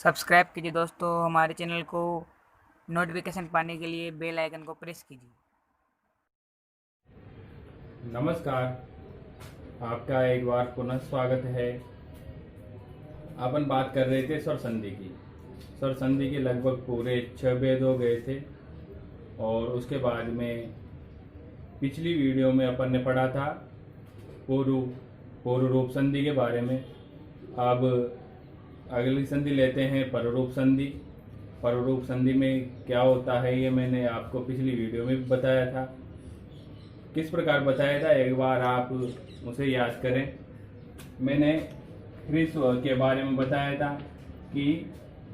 Subscribe कीजिए दोस्तों हमारे चैनल को। नोटिफिकेशन पाने के लिए बेल आइकन को प्रेस कीजिए। नमस्कार, आपका एक बार पुनः स्वागत है। अपन बात कर रहे थे स्वर संधि की। स्वर संधि के लगभग पूरे 6 भेद हो गए थे और उसके बाद में पिछली वीडियो में अपन ने पढ़ा था पूर्व रूप संधि के बारे में। अब अगली संधि लेते हैं पररूप संधि। पररूप संधि में क्या होता है ये मैंने आपको पिछली वीडियो में भी बताया था। किस प्रकार बताया था एक बार आप उसे याद करें। मैंने ह्रस्व के बारे में बताया था कि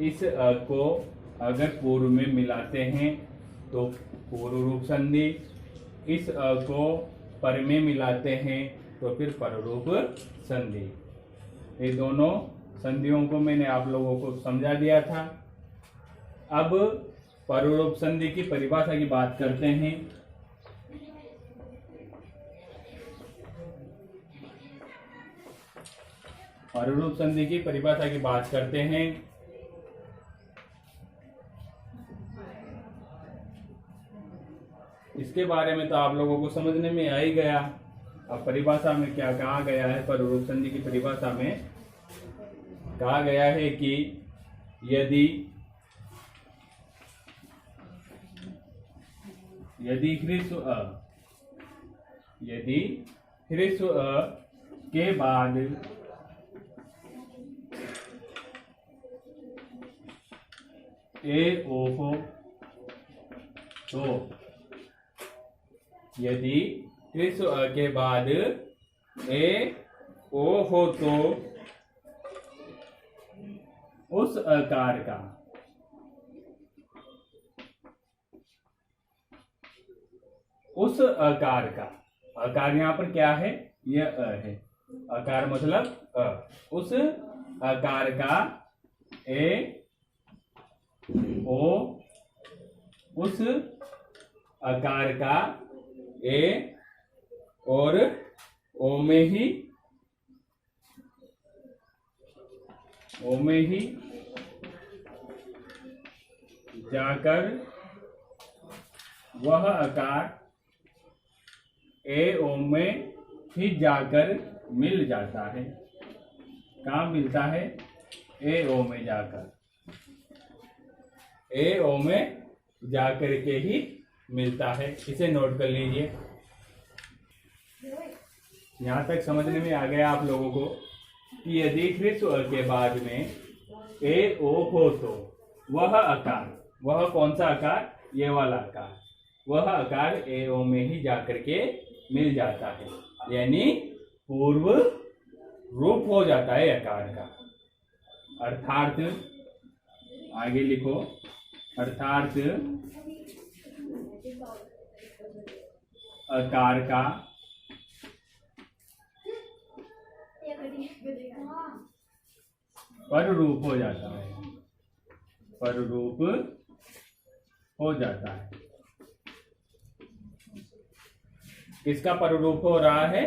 इस को अगर पूर्व में मिलाते हैं तो पूर्व रूप संधि, इस को पर में मिलाते हैं तो फिर पररूप संधि। ये दोनों संधियों को मैंने आप लोगों को समझा दिया था। अब पररूप संधि की परिभाषा की बात करते हैं। पररूप संधि की परिभाषा की बात करते हैं। इसके बारे में तो आप लोगों को समझने में आ ही गया। अब परिभाषा में क्या कहा गया है, पररूप संधि की परिभाषा में कहा गया है कि यदि ह्रस्व अ के बाद ए ओ हो तो, यदि ह्रस्व अ के बाद ए ओ हो तो उस आकार का आकार यहाँ पर क्या है, यह अ है। आकार मतलब अ। उस आकार का ए ओ, उस आकार का ए और ओ में ही जाकर वह आकार ए ओ में ही जाकर मिल जाता है। कहाँ मिलता है? ए ओ में जाकर, ए ओ में जाकर के ही मिलता है। इसे नोट कर लीजिए। यहाँ तक समझने में आ गया आप लोगों को कि यदि ह्रस्व अ के बाद में ए ओ हो तो वह आकार, वह कौन सा आकार? ये वाला आकार। वह आकार ए ओ में ही जाकर के मिल जाता है, यानी पूर्व रूप हो जाता है आकार का। अर्थात आगे लिखो, अर्थात आकार का पररूप हो जाता है, पररूप हो जाता है। किसका पररूप हो रहा है?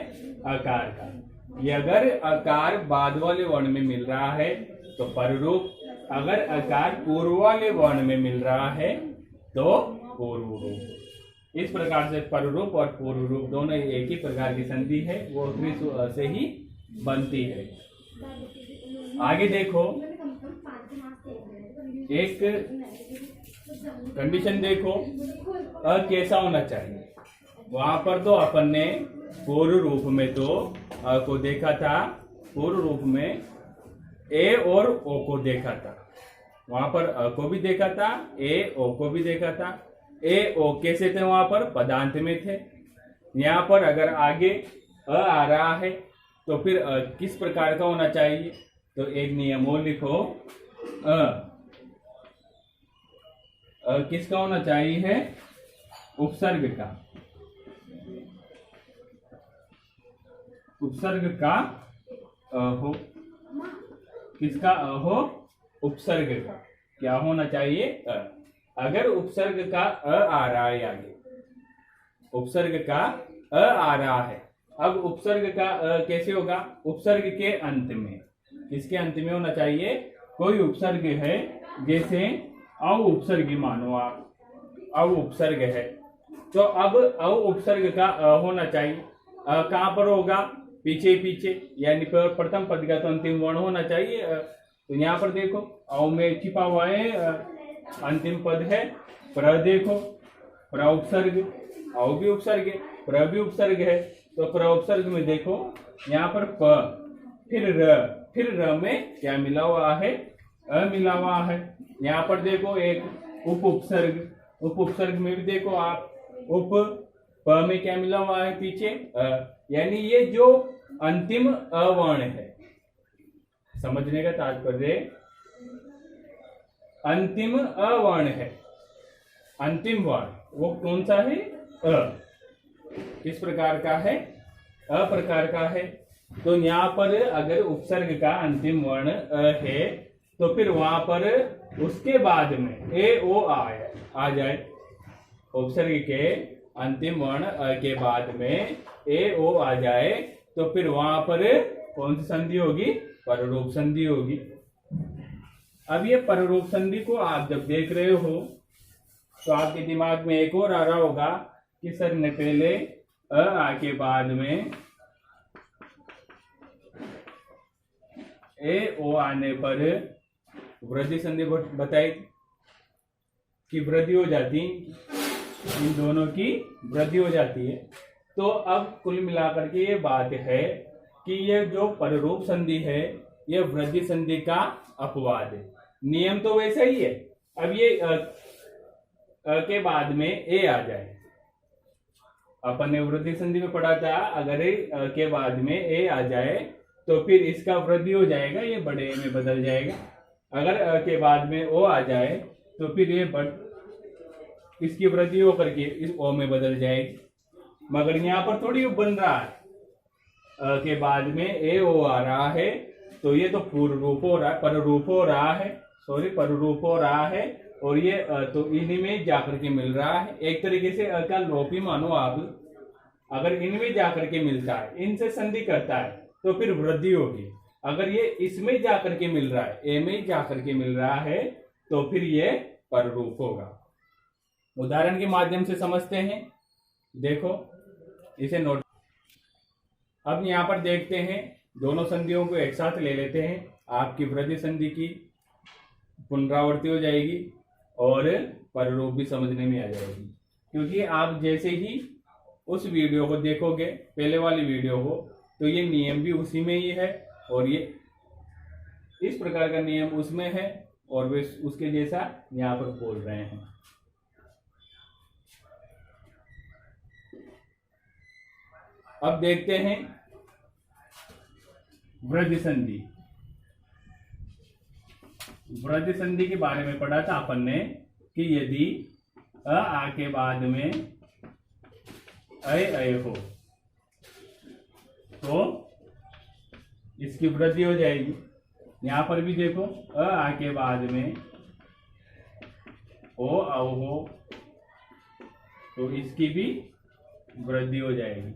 आकार का। ये अगर आकार बाद वाले वर्ण में मिल रहा है तो पररूप, अगर आकार पूर्व वाले वर्ण में मिल रहा है तो पूर्व रूप। इस प्रकार से पररूप और पूर्व रूप दोनों एक ही प्रकार की संधि है, वो ह्रस्व अ से ही बनती है। आगे देखो, एक कंडीशन देखो, अ कैसा होना चाहिए। वहां पर तो अपन ने पूर्व रूप में तो अ को देखा था, पूर्व रूप में ए और ओ को देखा था। वहां पर अ को भी देखा था, ए ओ को भी देखा था। ए ओ कैसे थे? वहां पर पदांत में थे। यहाँ पर अगर आगे अ आ रहा है तो फिर किस प्रकार का होना चाहिए? तो एक नियम और लिखो, किसका होना चाहिए है? उपसर्ग का। उपसर्ग का हो। किसका हो? उपसर्ग का। क्या होना चाहिए? अगर उपसर्ग का आ रहा है आगे, उपसर्ग का आ रहा है, अब उपसर्ग का कैसे होगा? उपसर्ग के अंत में, किसके अंत में होना चाहिए? कोई उपसर्ग है, जैसे अ उपसर्ग मानो आप, अ उपसर्ग है, तो अब अ उपसर्ग का होना चाहिए। कहाँ पर होगा? पीछे पीछे, यानी प्रथम पद का तो अंतिम वर्ण होना चाहिए। तो यहाँ पर देखो अ में छिपा हुआ है अंतिम पद है प्र। देखो प्र उपसर्ग, अ भी उपसर्ग है, प्र भी उपसर्ग है। तो प्र उपसर्ग में देखो यहाँ पर प, फिर र में क्या मिला हुआ है? अ मिला हुआ है। यहाँ पर देखो एक उप उपसर्ग, उप उपसर्ग में भी देखो आप उप, प में क्या मिला हुआ है पीछे? अ, यानी ये जो अंतिम अवर्ण है, समझने का तात्पर्य अंतिम अवर्ण है, अंतिम वर्ण वो कौन सा है? अ। किस प्रकार का है? अ प्रकार का है। तो यहाँ पर अगर उपसर्ग का अंतिम वर्ण अ है तो फिर वहां पर उसके बाद में ए ओ आ जाए। उपसर्ग के अंतिम वर्ण अ के बाद में ए ओ आ जाए तो फिर वहां पर कौन सी संधि होगी? पररूप संधि होगी। अब ये पररूप संधि को आप जब देख रहे हो तो आपके दिमाग में एक और आ रहा होगा कि सर ने पहले अ आ के बाद में ए ओ आने पर वृद्धि संधि बताई कि वृद्धि हो जाती, इन दोनों की वृद्धि हो जाती है। तो अब कुल मिलाकर के ये बात है कि ये जो पररूप संधि है ये वृद्धि संधि का अपवाद है। नियम तो वैसा ही है। अब ये के बाद में ए आ जाए, अपन ने वृद्धि संधि में पढ़ा था, अगर के बाद में ए आ जाए तो फिर इसका वृद्धि हो जाएगा, ये बड़े ए में बदल जाएगा। अगर के बाद में ओ आ जाए तो फिर ये इसकी वृद्धि होकर के इस ओ में बदल जाएगी। मगर यहाँ पर थोड़ी बन रहा है, के बाद में ए ओ आ रहा है तो ये तो पूर्व रूप हो रहा है, पर रूप हो रहा है, सॉरी पर रूप हो रहा है। और ये तो इन्हीं में जाकर के मिल रहा है। एक तरीके से का लोप ही मानो आप। अगर इनमें जाकर के मिलता है, इनसे संधि करता है तो फिर वृद्धि होगी। अगर ये इसमें जाकर के मिल रहा है, ए में जाकर के मिल रहा है तो फिर ये पर रूप होगा। उदाहरण के माध्यम से समझते हैं, देखो इसे नोट। अब यहाँ पर देखते हैं, दोनों संधियों को एक साथ ले लेते हैं, आपकी वृद्धि संधि की पुनरावृत्ति हो जाएगी और पररूप भी समझने में आ जाएगी। क्योंकि आप जैसे ही उस वीडियो को देखोगे, पहले वाली वीडियो को, तो ये नियम भी उसी में ही है और ये इस प्रकार का नियम उसमें है और वे उसके जैसा यहाँ पर बोल रहे हैं। अब देखते हैं वृद्धि संधि। वृद्धि संधि के बारे में पढ़ा था अपन ने कि यदि अ आ के बाद में अय हो तो इसकी वृद्धि हो जाएगी। यहां पर भी देखो अ आ के बाद में ओ औ हो तो इसकी भी वृद्धि हो जाएगी।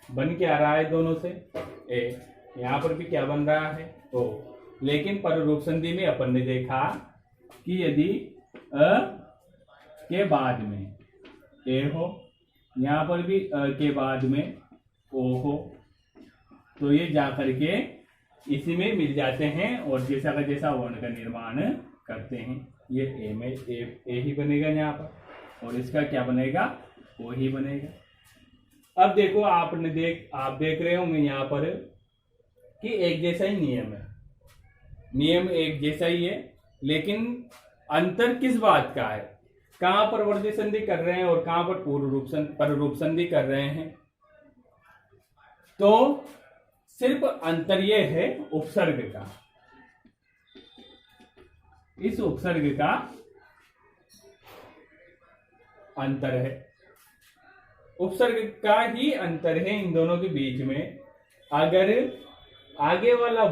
बन क्या रहा है दोनों से? ए। यहां पर भी क्या बन रहा है? ओ। लेकिन पररूप संधि में अपन ने देखा कि यदि अ के बाद में ए हो, यहां पर भी अ के बाद में ओ हो, तो ये जाकर के इसी में मिल जाते हैं और जैसा का जैसा वर्ण का निर्माण करते हैं। ये ए में ए ही बनेगा यहाँ पर और इसका क्या बनेगा? ओ ही बनेगा। अब देखो आप देख रहे होंगे यहाँ पर कि एक जैसा ही नियम है, नियम एक जैसा ही है, लेकिन अंतर किस बात का है? कहां पर वृद्धि संधि कर रहे हैं और कहां पर पररूप संधि कर रहे हैं? तो सिर्फ अंतर यह है उपसर्ग का, इस उपसर्ग का अंतर है, उपसर्ग का ही अंतर है इन दोनों के बीच में। अगर आगे वाला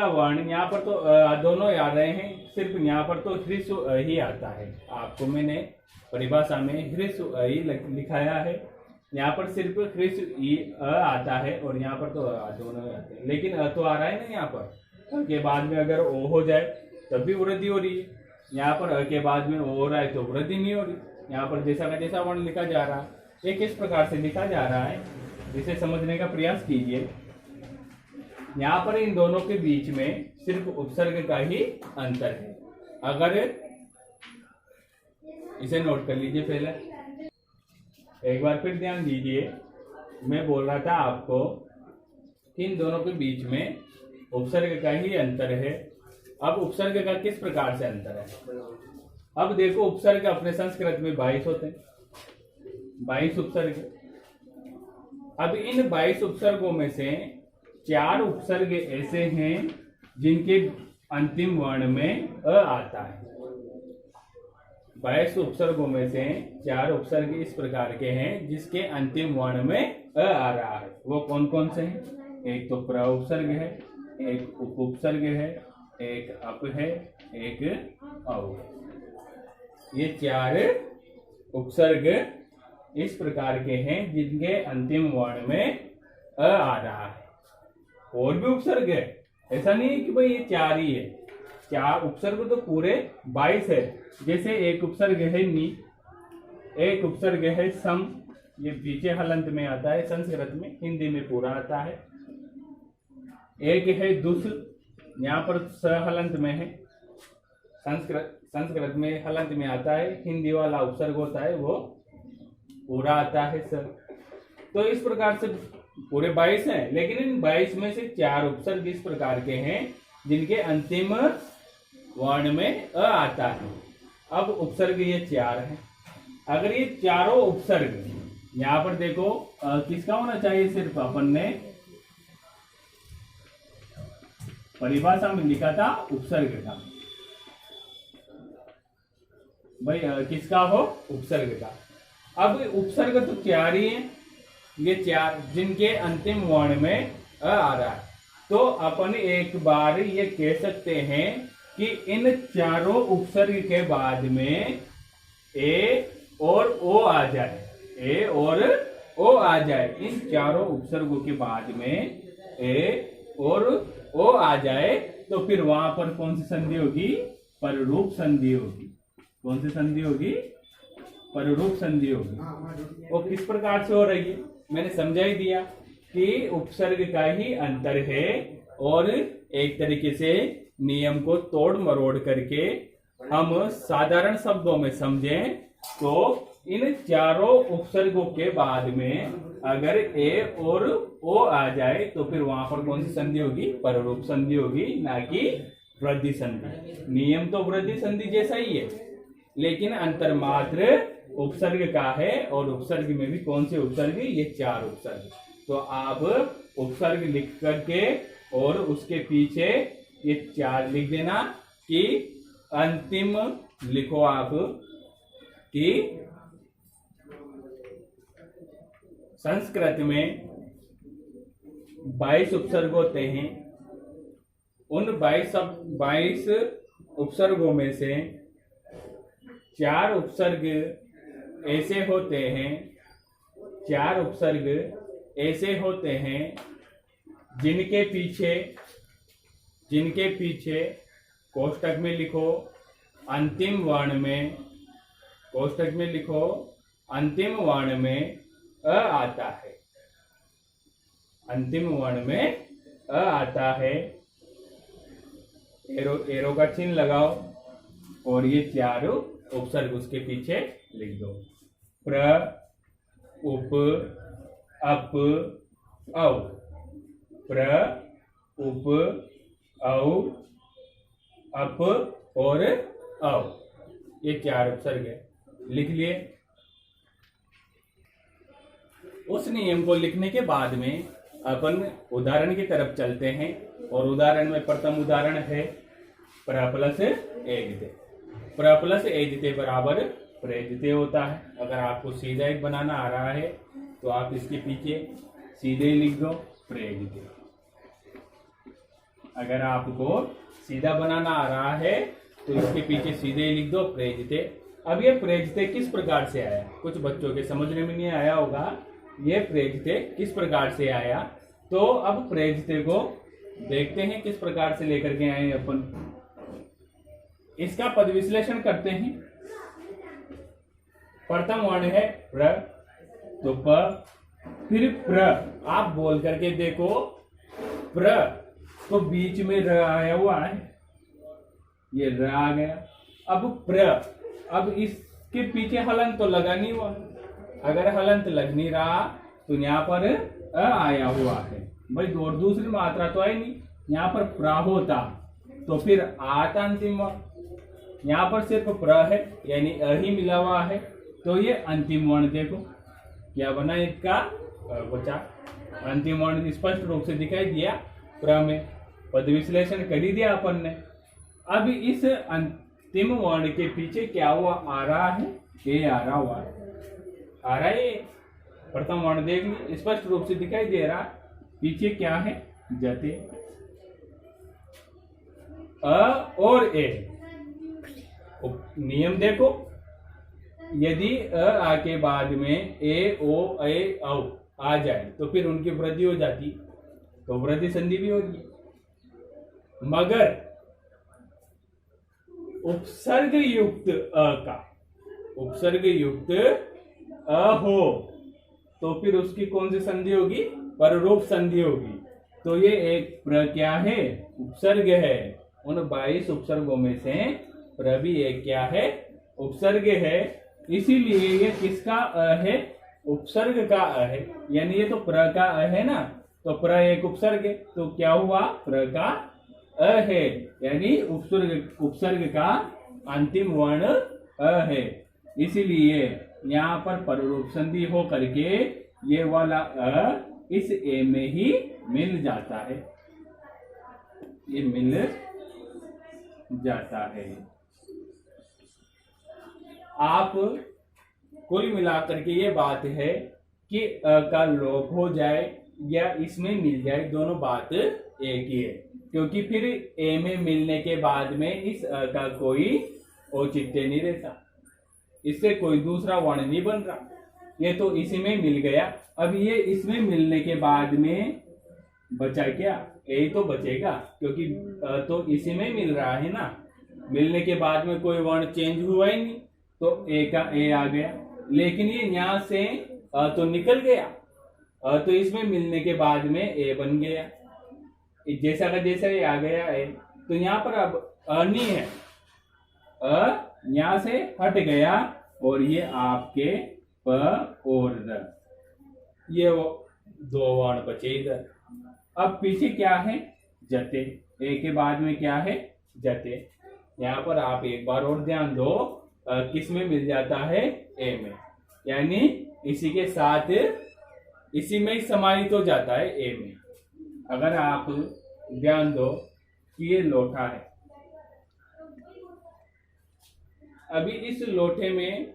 वर्ण यहाँ पर तो दोनों आ रहे हैं, सिर्फ यहाँ पर तो ह्रस्व ही आता है। आपको मैंने परिभाषा में ह्रस्व ही लिखाया है, यहाँ पर सिर्फ ह्रस्व ई आता है और यहाँ पर तो दोनों आते हैं, लेकिन तो आ रहा है ना यहाँ पर, के बाद में अगर ओ हो जाए तब भी वृद्धि हो रही है। यहाँ पर अ के बाद में ओ हो रहा है तो वृद्धि नहीं हो रही। यहाँ पर जैसा का जैसा वर्ण लिखा जा रहा है, ये किस प्रकार से लिखा जा रहा है जिसे समझने का प्रयास कीजिए। यहाँ पर इन दोनों के बीच में सिर्फ उपसर्ग का ही अंतर है। अगर इसे नोट कर लीजिए पहले, एक बार फिर ध्यान दीजिए। मैं बोल रहा था आपको कि इन दोनों के बीच में उपसर्ग का ही अंतर है। अब उपसर्ग का किस प्रकार से अंतर है? अब देखो, उपसर्ग अपने संस्कृत में 22 होते हैं, 22 उपसर्ग। अब इन 22 उपसर्गों में से 4 उपसर्ग ऐसे हैं जिनके अंतिम वर्ण में अ आता है। 22 उपसर्गों में से 4 उपसर्ग इस प्रकार के हैं जिसके अंतिम वर्ण में अ आ रहा है। वो कौन कौन से हैं? एक तो प्र उपसर्ग है, एक उप उपसर्ग है, एक अप है, एक औ है। ये 4 उपसर्ग इस प्रकार के हैं जिनके अंतिम वर्ण में अ आ रहा है। और भी उपसर्ग है, ऐसा नहीं है कि भाई ये 4 ही है। 4 उपसर्ग तो पूरे 22 है। जैसे एक उपसर्ग है नी, एक उपसर्ग है सम, ये पीछे हलंत में आता है, संस्कृत में, हिंदी में पूरा आता है। एक है दुस, यहाँ पर स हलंत में है, संस्कृत में हलंत में आता है, हिंदी वाला उपसर्ग होता है वो पूरा आता है सर। तो इस प्रकार से पूरे 22 हैं, लेकिन इन 22 में से 4 उपसर्ग इस प्रकार के हैं जिनके अंतिम वर्ण में अ आता है। अब उपसर्ग ये 4 हैं। अगर ये चारों उपसर्ग, यहाँ पर देखो किसका होना चाहिए? सिर्फ अपन ने परिभाषा में लिखा था उपसर्ग का, भाई किसका हो? उपसर्ग का। अब उपसर्ग तो 4 ही है, ये 4 जिनके अंतिम वर्ण में अ आ रहा है। तो अपन एक बार ये कह सकते हैं कि इन चारों उपसर्ग के बाद में ए और ओ आ जाए, ए और ओ आ जाए। इन चारों उपसर्गों के बाद में ए और ओ आ जाए तो फिर वहां पर कौन सी संधि होगी? पररूप संधि होगी। कौन सी संधि होगी? पररूप संधि होगी। वो किस प्रकार से हो रही है मैंने समझा ही दिया कि उपसर्ग का ही अंतर है, और एक तरीके से नियम को तोड़ मरोड़ करके हम साधारण शब्दों में समझें तो इन चारों उपसर्गों के बाद में अगर ए और ओ आ जाए तो फिर वहां पर कौन सी संधि होगी? पररूप संधि होगी, ना कि वृद्धि संधि। नियम तो वृद्धि संधि जैसा ही है, लेकिन अंतर मात्र उपसर्ग का है। और उपसर्ग में भी कौन से उपसर्ग? ये 4 उपसर्ग। तो आप उपसर्ग लिख करके और उसके पीछे ये 4 लिख देना कि अंतिम लिखो आप कि संस्कृत में 22 उपसर्ग होते हैं। उन 22 उपसर्गों में से 4 उपसर्ग ऐसे होते हैं, 4 उपसर्ग ऐसे होते हैं जिनके पीछे कोष्टक में लिखो अंतिम वर्ण में, कोष्टक में लिखो अंतिम वर्ण में अ आता है, अंतिम वर्ण में अ आता है। एरो का चिन्ह लगाओ और ये 4 उपसर्ग उसके पीछे लिख दो। प्र, उप, अप, औ। प्र, उप, औ, अप और औ, ये 4 उपसर्ग है। लिख लिए। उस नियम को लिखने के बाद में अपन उदाहरण की तरफ चलते हैं, और उदाहरण में प्रथम उदाहरण है प्र प्लस एदिते। प्र प्लस एदिते बराबर प्रेदिते होता है। अगर आपको सीधा एक बनाना आ रहा है तो आप इसके पीछे सीधे लिख दो प्रेदिते। अगर आपको सीधा बनाना आ रहा है तो इसके पीछे सीधे लिख दो प्रेदिते। अब ये प्रेदिते किस प्रकार से आया? कुछ बच्चों के समझने में नहीं आया होगा ये प्रेदिते किस प्रकार से आया। तो अब प्रेदिते को देखते हैं किस प्रकार से लेकर के आए अपन। इसका पद विश्लेषण करते हैं। प्रथम वर्ण है प्र, तो प, फिर प्र। आप बोल करके देखो प्र, तो बीच में र आया हुआ है, ये र आ गया। अब प्र, अब इसके पीछे हलंत तो लगा नहीं हुआ। अगर हलंत लग नहीं रहा तो यहाँ पर अ आया हुआ है भाई, और दूसरी मात्रा तो आई नहीं। यहाँ पर प्र होता तो फिर आता अंतिम वर्ण। यहाँ पर सिर्फ प्र है यानी अ ही मिला हुआ है, तो ये अंतिम वर्ण देखो क्या बना, इसका बचा अंतिम वर्ण स्पष्ट रूप से दिखाई दिया। प्र में पद विश्लेषण कर ही दिया अपन ने। अब इस अंतिम वर्ण के पीछे क्या हुआ, आ रहा है, ए आ रहा हुआ है, आ रहा है। प्रथम वर्ण देख ली, स्पष्ट रूप से दिखाई दे रहा। पीछे क्या है, जते। अ और ए, नियम देखो, यदि अ आके बाद में ए ओ ए औ आ जाए तो फिर उनकी वृद्धि हो जाती, तो वृद्धि संधि भी हो रही है। मगर उपसर्ग युक्त अ का, उपसर्ग युक्त अ हो तो फिर उसकी कौन सी संधि होगी, पररूप संधि होगी। तो ये एक प्र क्या है, उपसर्ग है। उन 22 उपसर्गों में से प्र भी एक क्या है, उपसर्ग है। इसीलिए ये किसका अ है, उपसर्ग का अ है, यानी ये तो प्र का अ है ना, तो प्र एक उपसर्ग है, तो क्या हुआ, प्र का अ है, यानी उपसर्ग का अंतिम वर्ण अ है। इसीलिए यहाँ पर पररूप संधि हो करके ये वाला अ इस ए में ही मिल जाता है, ये मिल जाता है। आप कुल मिलाकर के ये बात है कि अ का लोप हो जाए या इसमें मिल जाए, दोनों बात एक ही है, क्योंकि फिर ए में मिलने के बाद में इस अ का कोई औचित्य नहीं रहता, इससे कोई दूसरा वर्ण नहीं बन रहा। ये तो इसी में मिल गया, अब ये इसमें मिलने के बाद में बचा क्या, ए तो बचेगा, क्योंकि तो इसी में मिल रहा है ना। मिलने के बाद में कोई वर्ण चेंज हुआ ही नहीं, तो ए का ए आ गया। लेकिन ये यहाँ से तो निकल गया, तो इसमें मिलने के बाद में ए बन गया, जैसा का जैसा ये आ गया ए। तो यहाँ पर अब अ नहीं है, अ यहाँ से हट गया और ये आपके प और र, ये वो दो वर्ण बचे इधर। अब पीछे क्या है, जते। ए के बाद में क्या है, जते। यहाँ पर आप एक बार और ध्यान दो, किस में मिल जाता है, ए में, यानी इसी के साथ इसी में ही समाहित हो जाता है ए में। अगर आप ध्यान दो कि ये लोटा है, अभी इस लोटे में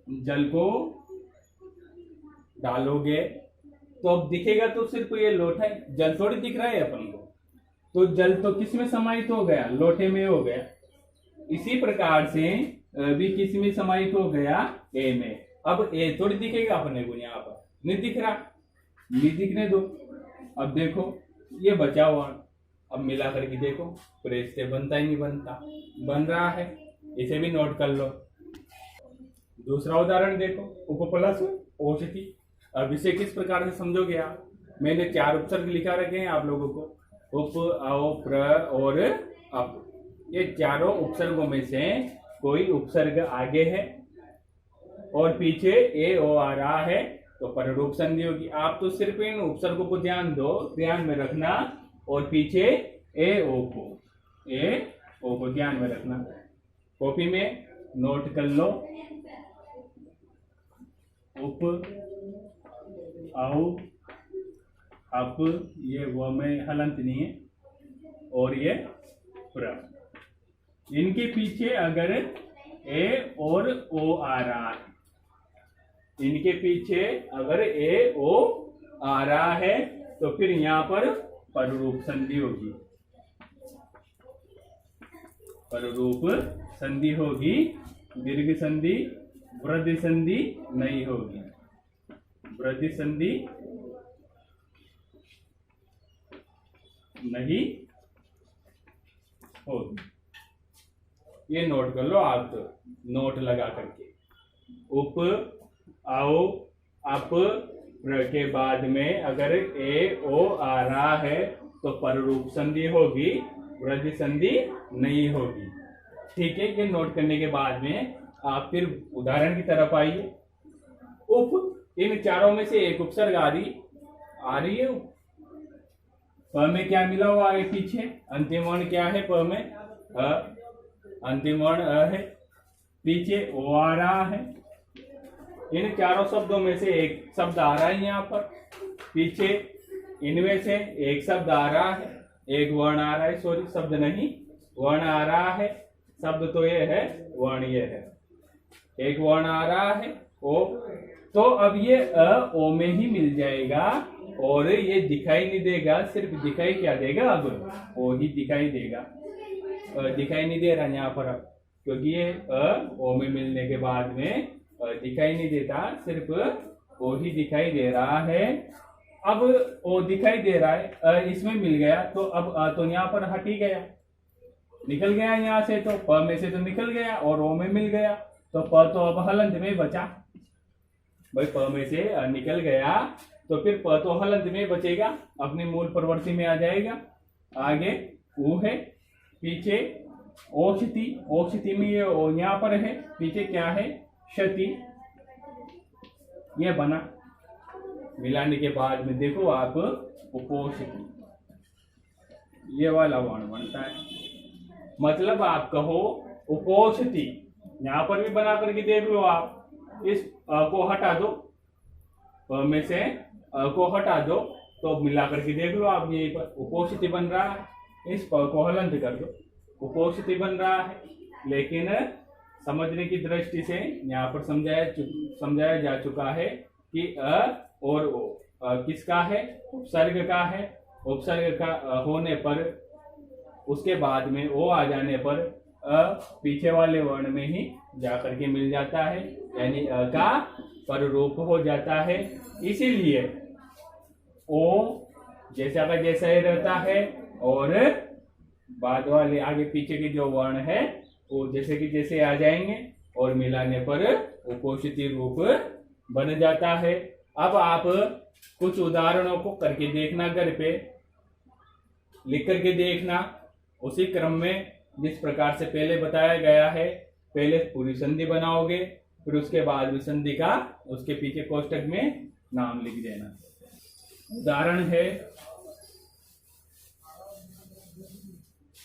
जल को डालोगे तो अब दिखेगा तो सिर्फ ये लोटा है, जल थोड़ी दिख रहा है अपन को। तो जल तो किस में समाहित हो गया, लोटे में हो गया। इसी प्रकार से भी किस में समाहित हो गया, ए में। अब ए थोड़ी दिखेगा अपने को, यहाँ पर नहीं दिख रहा, नहीं दिखने दो। अब देखो ये बचा हुआ, अब मिला करके देखो, प्रेस से बनता ही नहीं बनता, बन रहा है, इसे भी नोट कर लो। दूसरा उदाहरण देखो, उप प्लस औषधि। अब इसे किस प्रकार से समझोगे आप, मैंने 4 उपसर्ग लिखा रखे हैं आप लोगों को, उप, औ, प्र और अप। ये चारों उपसर्गों में से कोई उपसर्ग आगे है और पीछे ए ओ आ रहा है, तो पररूप संधि होगी। आप तो सिर्फ इन उपसर्गों को ध्यान दो, ध्यान में रखना, और पीछे ए ओ को ध्यान में रखना। कॉपी में नोट कर लो, उप, औ, अप, ये वो में हलंत नहीं है, और ये प्र। इनके पीछे अगर ए और ओ आ रहा है, इनके पीछे अगर ए ओ आ रहा है, तो फिर यहाँ पर पररूप संधि होगी, पररूप संधि होगी, दीर्घ संधि, वृद्धि संधि नहीं होगी। वृद्धि संधि नहीं होगी। ये नोट कर लो आप, तो नोट लगा करके। उप, आओ, अप, प्र के बाद में अगर ए ओ आ रहा है तो पररूप संधि होगी, वृद्धि संधि नहीं होगी। ठीक है, ये नोट करने के बाद में आप फिर उदाहरण की तरफ आइए। उप, इन चारों में से एक उपसर्ग आ रही है। प में क्या मिला हुआ है पीछे? अंतिम वर्ण क्या है प में? अ, अंतिम वर्ण अ है, पीछे ओ आ रहा है। इन चारों शब्दों में से एक शब्द आ रहा है यहाँ पर, पीछे इनमें से एक शब्द आ रहा है, एक वर्ण आ रहा है, सॉरी शब्द नहीं वर्ण आ रहा है। शब्द तो ये है, वर्ण ये है। एक वर्ण आ रहा है ओ, तो अब ये अ ओ में ही मिल जाएगा और ये दिखाई नहीं देगा, सिर्फ दिखाई क्या देगा? अब ओ ही दिखाई देगा। दिखाई नहीं दे रहा यहाँ पर अब, क्योंकि ये अ ओ में मिलने के बाद में दिखाई नहीं देता, सिर्फ ओ ही दिखाई दे रहा है। अब ओ दिखाई दे रहा है, इसमें मिल गया तो अब तो यहाँ पर हट ही गया, निकल गया यहाँ से, तो प में से तो निकल गया और ओ में मिल गया, तो प तो अब हलंत में बचा। भाई प में से निकल गया तो फिर प तो हलंत में बचेगा, अपनी मूल प्रवृत्ति में आ जाएगा। आगे ऊ है, पीछे औषधि, औषधि में ये ओ यहाँ पर है, पीछे क्या है? क्षति। ये बना, मिलाने के बाद में देखो आप उपोषिति, ये वाला वर्ण बनता है। मतलब आप कहो उपोषिति, यहाँ पर भी बना करके देख लो आप। इस को हटा दो, प में से को हटा दो, तो मिला करके देख लो आप, यहीं पर उपोषिति बन रहा है। इस प को हलंत कर दो, उपोषिति बन रहा है। लेकिन समझने की दृष्टि से यहाँ पर समझाया जा चुका है कि अ और ओ किसका है? उपसर्ग का है। उपसर्ग का होने पर उसके बाद में ओ आ जाने पर अ पीछे वाले वर्ण में ही जाकर के मिल जाता है, यानी अ का पररूप हो जाता है। इसीलिए ओ जैसा का जैसा ही रहता है और बाद वाले आगे पीछे के जो वर्ण है वो जैसे कि जैसे आ जाएंगे और मिलाने पर उपोषिति रूप बन जाता है। अब आप कुछ उदाहरणों को करके देखना, घर पे लिख करके देखना, उसी क्रम में जिस प्रकार से पहले बताया गया है। पहले पूरी संधि बनाओगे, फिर उसके बाद संधि का उसके पीछे कोष्टक में नाम लिख देना। उदाहरण है,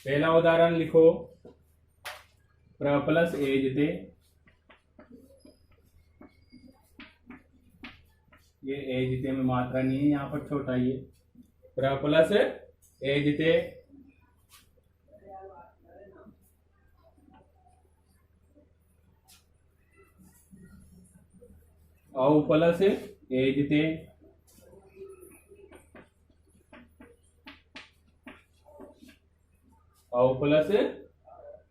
पहला उदाहरण लिखो, प्र प्लस एजते, ये एजते में मात्रा नहीं है, यहाँ पर छोटा ये प्र प्लस एजते, औ प्लस एजते, औ प्लस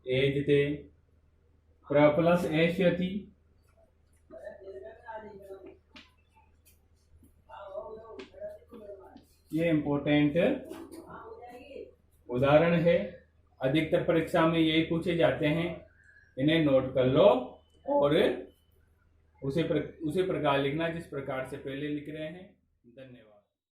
एजते, प्र प्लस एष्यति, ये इंपॉर्टेंट उदाहरण है, अधिकतर परीक्षा में यही पूछे जाते हैं। इन्हें नोट कर लो और उसी प्रकार लिखना जिस प्रकार से पहले लिख रहे हैं। धन्यवाद।